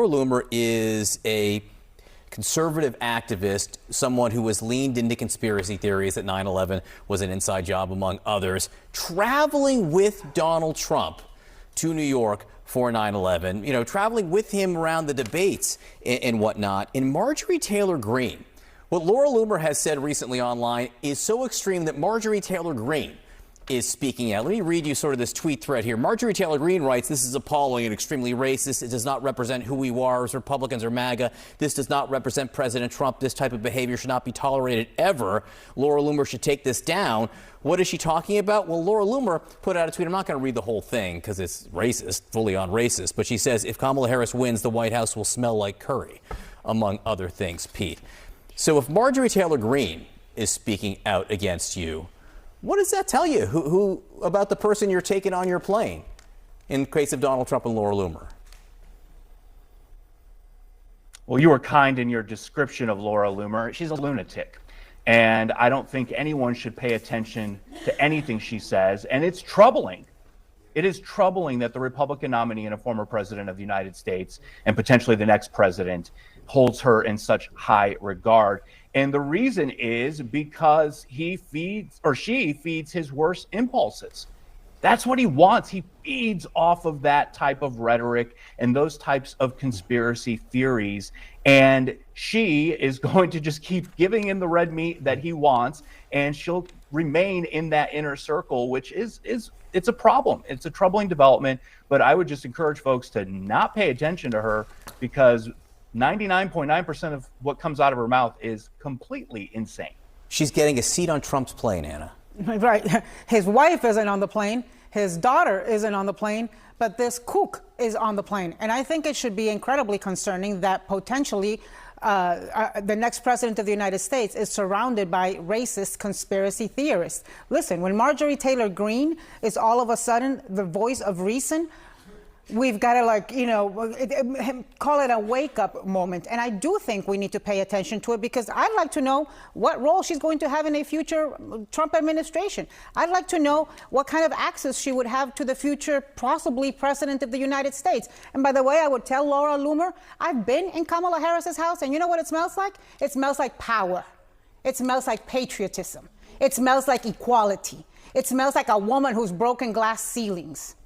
Laura Loomer is a conservative activist, someone who has leaned into conspiracy theories that 9/11 was an inside job, among others, traveling with Donald Trump to New York for 9/11, traveling with him around the debates and whatnot. And Marjorie Taylor Greene, what Laura Loomer has said recently online is so extreme that Marjorie Taylor Greene is speaking out. Let me read you sort of this tweet thread here. Marjorie Taylor Greene writes, "This is appalling and extremely racist. It does not represent who we are as Republicans or MAGA. This does not represent President Trump. This type of behavior should not be tolerated ever. Laura Loomer should take this down." What is she talking about? Well, Laura Loomer put out a tweet. I'm not going to read the whole thing because it's racist, fully on racist. But she says, if Kamala Harris wins, the White House will smell like curry, among other things, Pete. So if Marjorie Taylor Greene is speaking out against you, what does that tell you? Who about the person you're taking on your plane in case of Donald Trump and Laura Loomer? Well, you were kind in your description of Laura Loomer. She's a lunatic. And I don't think anyone should pay attention to anything she says. And it's troubling. It is troubling that the Republican nominee and a former president of the United States and potentially the next president holds her in such high regard. And the reason is because she feeds his worst impulses. That's what he wants. He feeds off of that type of rhetoric and those types of conspiracy theories. And she is going to just keep giving him the red meat that he wants. And she'll remain in that inner circle, which is it's a problem. It's a troubling development. But I would just encourage folks to not pay attention to her because 99.9% of what comes out of her mouth is completely insane. She's getting a seat on Trump's plane, Anna. Right. His wife isn't on the plane. His daughter isn't on the plane. But this kook is on the plane. And I think it should be incredibly concerning that potentially the next president of the United States is surrounded by racist conspiracy theorists. Listen, when Marjorie Taylor Greene is all of a sudden the voice of reason, we've got to call it a wake-up moment. And I do think we need to pay attention to it because I'd like to know what role she's going to have in a future Trump administration. I'd like to know what kind of access she would have to the future possibly president of the United States. And by the way, I would tell Laura Loomer, I've been in Kamala Harris's house, and you know what it smells like? It smells like power. It smells like patriotism. It smells like equality. It smells like a woman who's broken glass ceilings.